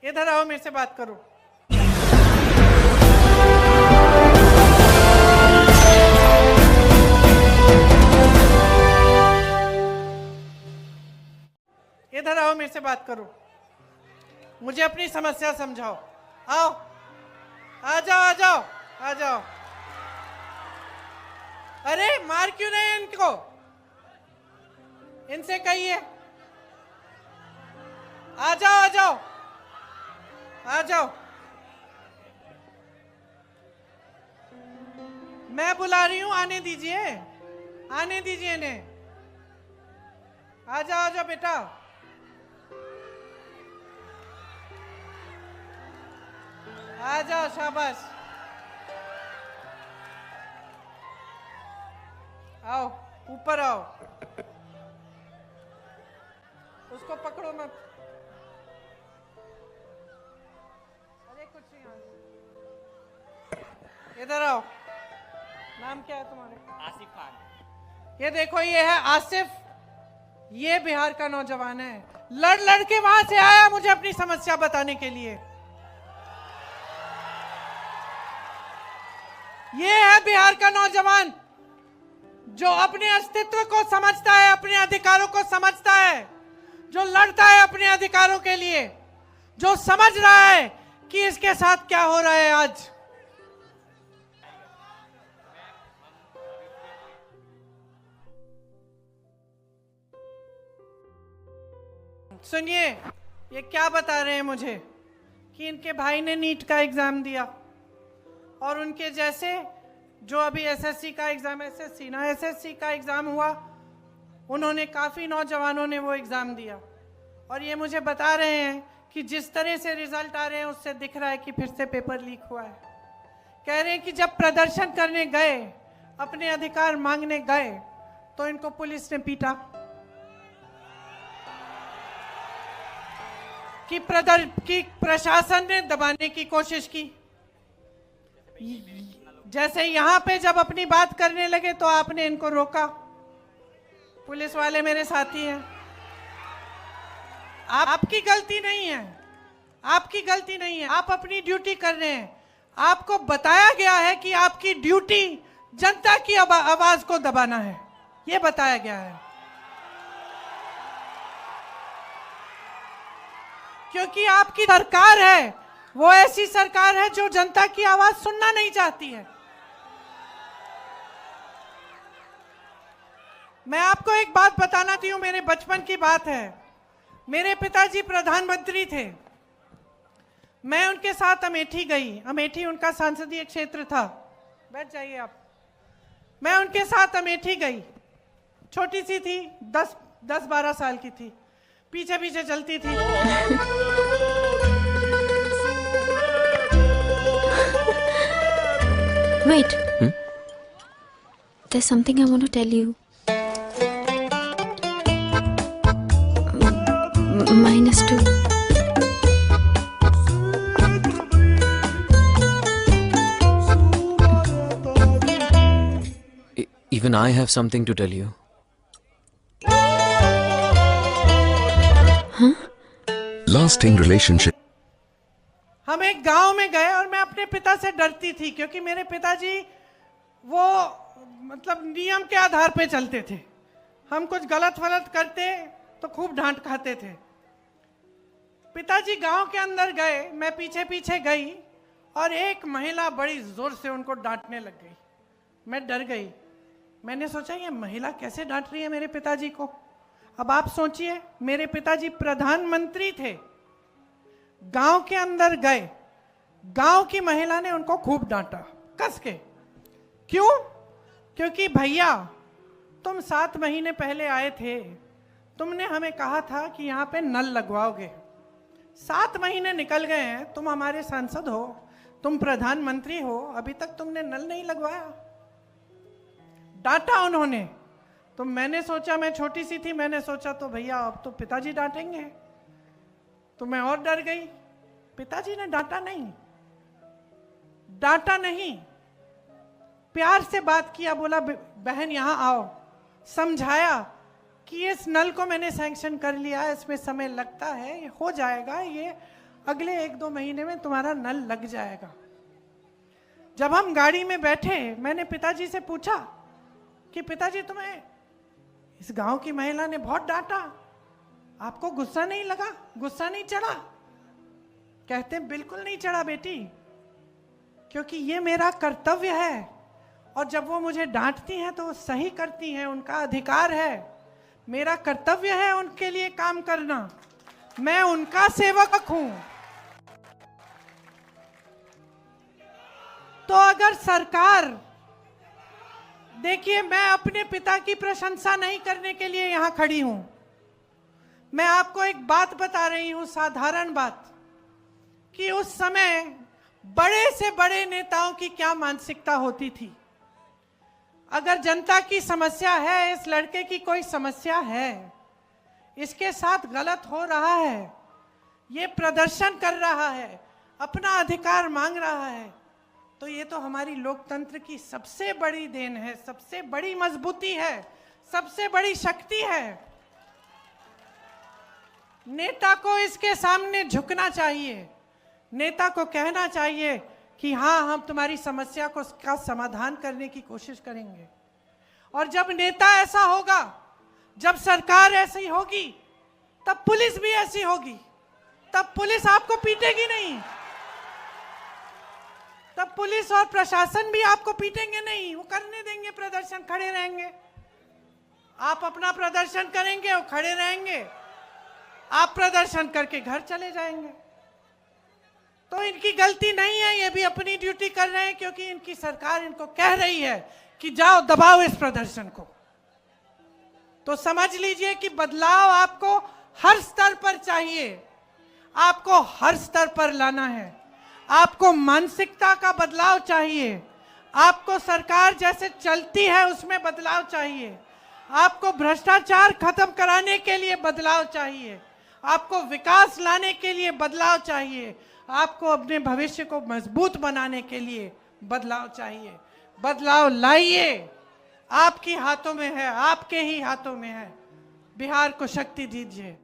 इधर आओ, मेरे से बात करो। इधर आओ, मेरे से बात करो। मुझे अपनी समस्या समझाओ। आओ, आ जाओ आ जाओ आ जाओ। अरे मार क्यों नहीं इनको? इनसे कहिए आ जाओ आ जाओ आ जाओ। मैं बुला रही हूं, आने दीजिए, आने दीजिए इन्हें। आ जाओ बेटा। आ जाओ, शाबाश। आओ, ऊपर आओ। उसको पकड़ो मत। अरे कुछ नहीं, इधर आओ। नाम क्या है तुम्हारे? आसिफ खान। ये देखो, ये है आसिफ, ये बिहार का नौजवान है। लड़ लड़ के वहां से आया मुझे अपनी समस्या बताने के लिए। ये है बिहार का नौजवान जो अपने अस्तित्व को समझता है, अपने अधिकारों को समझता है, जो लड़ता है अपने अधिकारों के लिए, जो समझ रहा है कि इसके साथ क्या हो रहा है आज। सुनिए, ये क्या बता रहे हैं मुझे कि इनके भाई ने नीट का एग्जाम दिया और उनके जैसे जो अभी एसएससी का एग्जाम, एसएससी का एग्जाम हुआ, उन्होंने काफी नौजवानों ने वो एग्जाम दिया और ये मुझे बता रहे हैं कि जिस तरह से रिजल्ट आ रहे हैं उससे दिख रहा है कि फिर से पेपर लीक हुआ है। कह रहे हैं कि जब प्रदर्शन करने गए, अपने अधिकार मांगने गए, तो इनको पुलिस ने पीटा, कि प्रशासन ने दबाने की कोशिश की। जैसे यहां पे जब अपनी बात करने लगे तो आपने इनको रोका। पुलिस वाले मेरे साथी हैं। आपकी गलती नहीं है, आपकी गलती नहीं है, आप अपनी ड्यूटी कर रहे हैं। आपको बताया गया है कि आपकी ड्यूटी जनता की आवाज को दबाना है, ये बताया गया है। क्योंकि आपकी सरकार है, वो ऐसी सरकार है जो जनता की आवाज सुनना नहीं चाहती है। मैं आपको एक बात बताना चाहती हूं, मेरे बचपन की बात है। मेरे पिताजी प्रधानमंत्री थे, मैं उनके साथ अमेठी गई। अमेठी उनका संसदीय क्षेत्र था। बैठ जाइए आप। मैं उनके साथ अमेठी गई, छोटी सी थी, 10-12 साल की थी, पीछे पीछे चलती थी। Wait. There's something I want to tell you. -2. Even I have something to tell you. Lasting relationship. हम एक गांव में गए और मैं अपने पिता से डरती थी क्योंकि मेरे पिताजी वो मतलब नियम के आधार पे चलते थे। हम कुछ गलत वलत करते तो खूब डांट खाते थे। पिताजी गांव के अंदर गए, मैं पीछे पीछे गई और एक महिला बड़ी जोर से उनको डांटने लग गई। मैं डर गई। मैंने सोचा ये महिला कैसे डांट रही है मेरे पिताजी को। अब आप सोचिए, मेरे पिताजी प्रधानमंत्री थे, गांव के अंदर गए, गांव की महिला ने उनको खूब डांटा कस के। क्यों? क्योंकि भैया तुम 7 महीने पहले आए थे, तुमने हमें कहा था कि यहाँ पे नल लगवाओगे। 7 महीने निकल गए हैं, तुम हमारे सांसद हो, तुम प्रधानमंत्री हो, अभी तक तुमने नल नहीं लगवाया। डांटा उन्होंने। तो मैंने सोचा, मैं छोटी सी थी, मैंने सोचा तो भैया अब तो पिताजी डांटेंगे, तो मैं और डर गई। पिताजी ने डांटा नहीं, प्यार से बात किया, बोला बहन यहां आओ, समझाया कि इस नल को मैंने सैंक्शन कर लिया है, इसमें समय लगता है, हो जाएगा, ये अगले 1-2 महीने में तुम्हारा नल लग जाएगा। जब हम गाड़ी में बैठे, मैंने पिताजी से पूछा कि पिताजी तुम्हें इस गांव की महिला ने बहुत डांटा, आपको गुस्सा नहीं लगा, गुस्सा नहीं चढ़ा? कहते बिल्कुल नहीं चढ़ा बेटी, क्योंकि ये मेरा कर्तव्य है, और जब वो मुझे डांटती हैं तो वो सही करती हैं, उनका अधिकार है। मेरा कर्तव्य है उनके लिए काम करना, मैं उनका सेवक हूं। तो अगर सरकार, देखिए मैं अपने पिता की प्रशंसा नहीं करने के लिए यहां खड़ी हूं, मैं आपको एक बात बता रही हूं, साधारण बात, कि उस समय बड़े से बड़े नेताओं की क्या मानसिकता होती थी। अगर जनता की समस्या है, इस लड़के की कोई समस्या है, इसके साथ गलत हो रहा है, ये प्रदर्शन कर रहा है, अपना अधिकार मांग रहा है, तो ये तो हमारी लोकतंत्र की सबसे बड़ी देन है, सबसे बड़ी मजबूती है, सबसे बड़ी शक्ति है। नेता को इसके सामने झुकना चाहिए, नेता को कहना चाहिए कि हाँ, हम तुम्हारी समस्या को का समाधान करने की कोशिश करेंगे। और जब नेता ऐसा होगा, जब सरकार ऐसी होगी, तब पुलिस भी ऐसी होगी, तब पुलिस आपको पीटेगी नहीं, तब पुलिस और प्रशासन भी आपको पीटेंगे नहीं, वो करने देंगे प्रदर्शन, खड़े रहेंगे। आप अपना प्रदर्शन करेंगे, वो खड़े रहेंगे, आप प्रदर्शन करके घर चले जाएंगे। तो इनकी गलती नहीं है, ये भी अपनी ड्यूटी कर रहे हैं, क्योंकि इनकी सरकार इनको कह रही है कि जाओ दबाओ इस प्रदर्शन को। तो समझ लीजिए कि बदलाव आपको हर स्तर पर चाहिए, आपको हर स्तर पर लाना है। आपको मानसिकता का बदलाव चाहिए, आपको सरकार जैसे चलती है उसमें बदलाव चाहिए, आपको भ्रष्टाचार खत्म कराने के लिए बदलाव चाहिए, आपको विकास लाने के लिए बदलाव चाहिए, आपको अपने भविष्य को मजबूत बनाने के लिए बदलाव चाहिए। बदलाव लाइए, आपके हाथों में है, आपके ही हाथों में है। बिहार को शक्ति दीजिए।